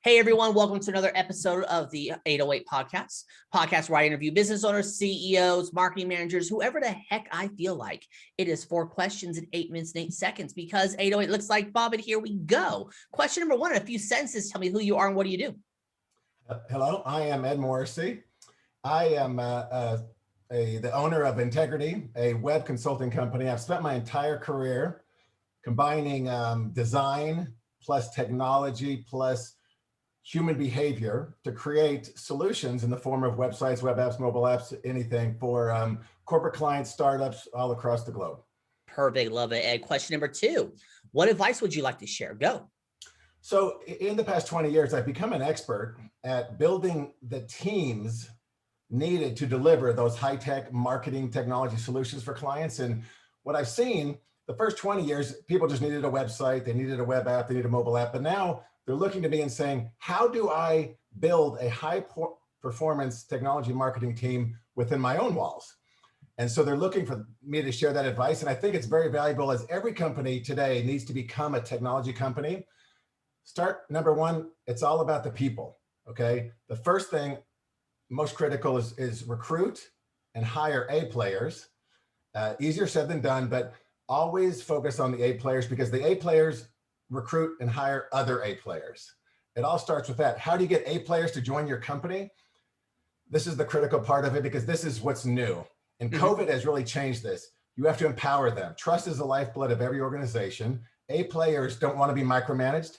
Hey everyone, welcome to another episode of the 808 podcast where I interview business owners, CEOs, marketing managers, whoever the heck I feel like. It is 4 questions in 8 minutes and 8 seconds because 808 looks like Bob, and here we go. Question number 1, in a few sentences, tell me who you are and what do you do? Hello, I am Ed Morrissey. I am the owner of Integrity, a web consulting company. I've spent my entire career combining design plus technology plus human behavior to create solutions in the form of websites, web apps, mobile apps, anything for corporate clients, startups all across the globe. Perfect. Love it. Ed, question number 2, what advice would you like to share? Go. So in the past 20 years, I've become an expert at building the teams needed to deliver those high-tech marketing technology solutions for clients. And what I've seen, the first 20 years, people just needed a website, they needed a web app, they needed a mobile app. But now they're looking to me and saying, how do I build a high-performance technology marketing team within my own walls? And so they're looking for me to share that advice. And I think it's very valuable, as every company today needs to become a technology company. Start number 1, it's all about the people, okay? The first thing, most critical, is recruit and hire A players. Easier said than done, but always focus on the A players, because the A players recruit and hire other A players. It all starts with that. How do you get A players to join your company? This is the critical part of it, because this is what's new. And COVID has really changed this. You have to empower them. Trust is the lifeblood of every organization. A players don't want to be micromanaged.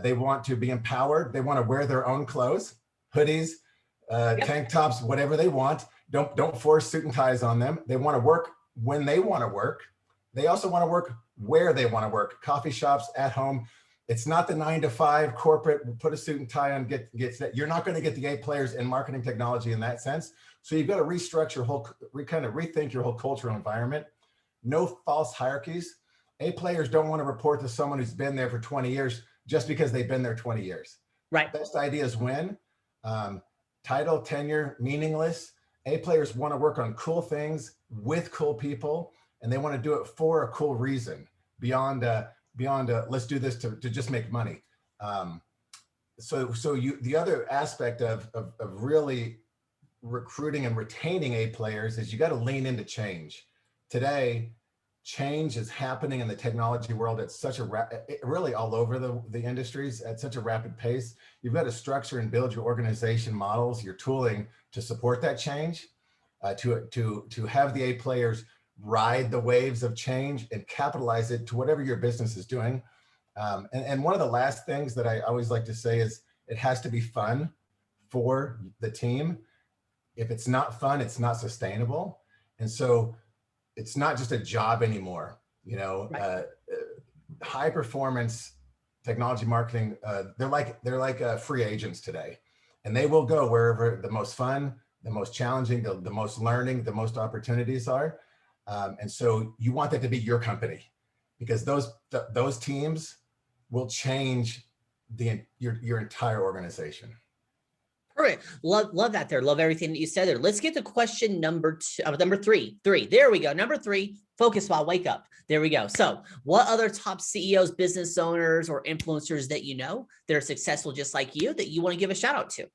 They want to be empowered. They want to wear their own clothes, hoodies, tank tops, whatever they want. Don't force suit and ties on them. They want to work when they want to work. They also want to work where they want to work, coffee shops, at home. It's not the 9-to-5 corporate, put a suit and tie on, get that. You're not going to get the A players in marketing technology in that sense. So you've got to restructure kind of rethink your whole cultural environment. No false hierarchies. A players don't want to report to someone who's been there for 20 years just because they've been there 20 years. Right. Best ideas win. Title, tenure, meaningless. A players want to work on cool things with cool people, and they want to do it for a cool reason beyond let's do this to just make money. The other aspect of really recruiting and retaining A players is you got to lean into change. Today, change is happening in the technology world at such a really all over the industries at such a rapid pace. You've got to structure and build your organization models, your tooling to support that change, to have the A players ride the waves of change and capitalize it to whatever your business is doing. And one of the last things that I always like to say is it has to be fun for the team. If it's not fun, it's not sustainable. And so it's not just a job anymore. Right. High performance technology marketing, they're like free agents today, and they will go wherever the most fun, the most challenging, the most learning, the most opportunities are. And so you want that to be your company, because those teams will change your entire organization. Perfect. Love that there. Love everything that you said there. Let's get to question number 3. There we go. Number 3, focus while wake up. There we go. So what other top CEOs, business owners, or influencers that you know that are successful just like you that you want to give a shout out to?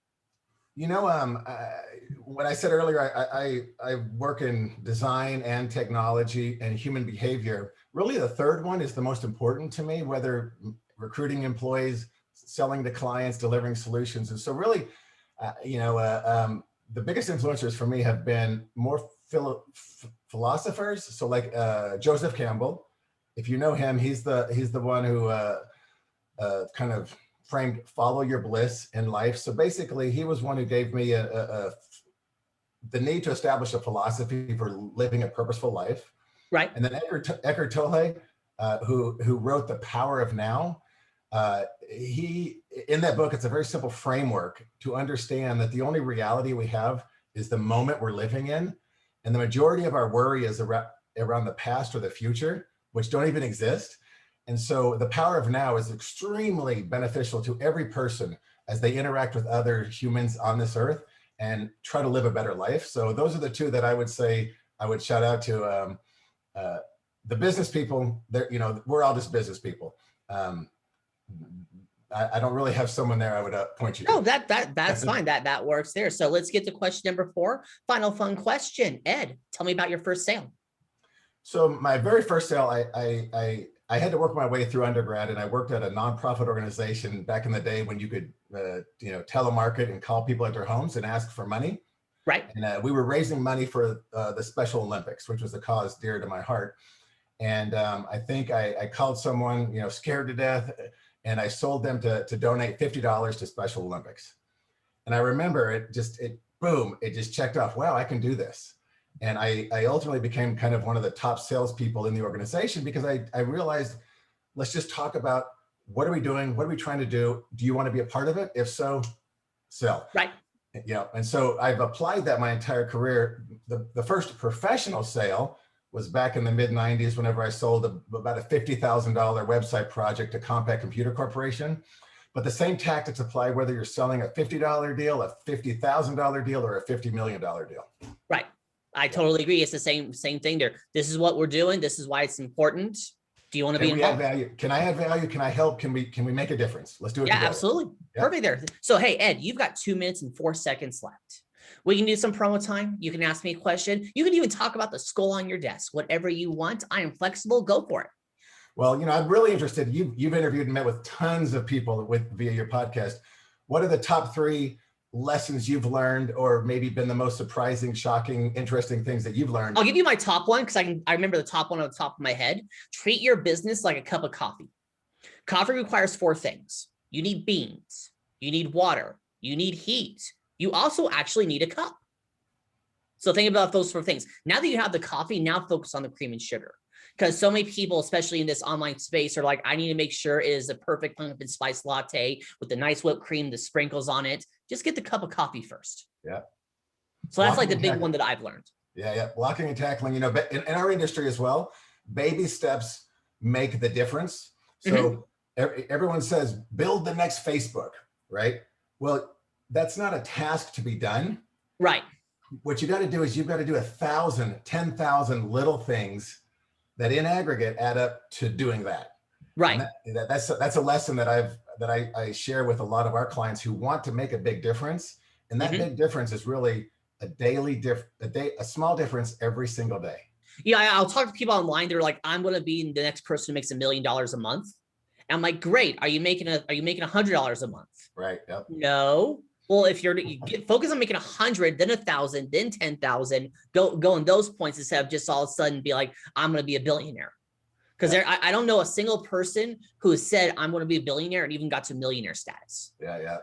When I said earlier, I work in design and technology and human behavior. Really, the third one is the most important to me, whether recruiting employees, selling to clients, delivering solutions. And so really, the biggest influencers for me have been more philosophers. So like Joseph Campbell, if you know him, he's the one who kind of framed follow your bliss in life. So basically, he was one who gave me the need to establish a philosophy for living a purposeful life. Right. And then Eckhart Tolle, who wrote The Power of Now. He, in that book, it's a very simple framework to understand that the only reality we have is the moment we're living in. And the majority of our worry is around the past or the future, which don't even exist. And so the power of now is extremely beneficial to every person as they interact with other humans on this earth and try to live a better life. So those are the 2 that I would say I would shout out to. The business people, we're all just business people. I don't really have someone there I would point you No, to. that's fine. That works there. So let's get to question number 4. Final fun question. Ed, tell me about your first sale. So my very first sale, I had to work my way through undergrad, and I worked at a nonprofit organization back in the day when you could, telemarket and call people at their homes and ask for money. Right. And we were raising money for the Special Olympics, which was a cause dear to my heart. And I think I called someone, scared to death, and I sold them to donate $50 to Special Olympics. And I remember it just checked off. Wow, I can do this. And I ultimately became kind of one of the top salespeople in the organization because I realized, let's just talk about what are we doing? What are we trying to do? Do you want to be a part of it? If so, sell. Right. And so I've applied that my entire career. The first professional sale was back in the mid 90s, whenever I sold about a $50,000 website project to Compaq Computer Corporation. But the same tactics apply whether you're selling a $50 deal, a $50,000 deal, or a $50 million deal. Right. I totally agree. It's the same thing there. This is what we're doing. This is why it's important. Do you want to be involved? Value? Can I add value? Can I help? Can we make a difference? Let's do it. Yeah, together. absolutely. Yeah. Perfect there. So, hey, Ed, you've got 2 minutes and 4 seconds left. We can do some promo time. You can ask me a question. You can even talk about the skull on your desk, whatever you want. I am flexible. Go for it. Well, I'm really interested. You've interviewed and met with tons of people via your podcast. What are the top 3 lessons you've learned, or maybe been the most surprising, shocking, interesting things that you've learned? I'll give you my top one because I remember the top one on the top of my head. Treat your business like a cup of coffee. Coffee requires 4 things. You need beans, you need water, you need heat. You also actually need a cup. So think about those 4 things. Now that you have the coffee, now focus on the cream and sugar. Because so many people, especially in this online space, are like, I need to make sure it is a perfect pumpkin spice latte with the nice whipped cream, the sprinkles on it. Just get the cup of coffee first. Yeah. So that's like the big one that I've learned. Yeah. Blocking and tackling, in our industry as well, baby steps make the difference. So everyone says, build the next Facebook, right? Well, that's not a task to be done. Right. What you got to do is you've got to do 1,000, 10,000 little things that in aggregate add up to doing that. Right. That's a lesson that I share with a lot of our clients who want to make a big difference. And that big difference is really a small difference every single day. Yeah, I'll talk to people online. They're like, I'm going to be the next person who makes $1 million a month. And I'm like, great. Are you making $100 a month? Right. Yep. No. Well, if you focus on making 100, then 1,000, then 10,000, go in those points instead of just all of a sudden be like, I'm going to be a billionaire. Because I don't know a single person who has said, I'm going to be a billionaire and even got to millionaire status. Yeah.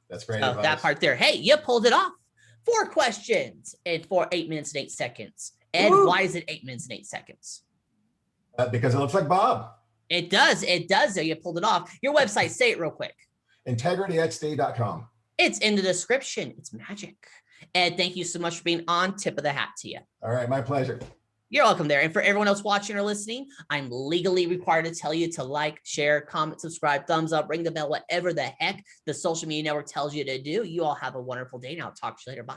That's great. So that part there. Hey, you pulled it off. 4 questions in 8 minutes and 8 seconds. Ed, why is it 8 minutes and 8 seconds? Because it looks like Bob. It does. You pulled it off. Your website, say it real quick. IntegrityXD.com. It's in the description. It's magic. Ed, thank you so much for being on. Tip of the hat to you. All right. My pleasure. You're welcome there. And for everyone else watching or listening, I'm legally required to tell you to like, share, comment, subscribe, thumbs up, ring the bell, whatever the heck the social media network tells you to do. You all have a wonderful day now. Talk to you later. Bye.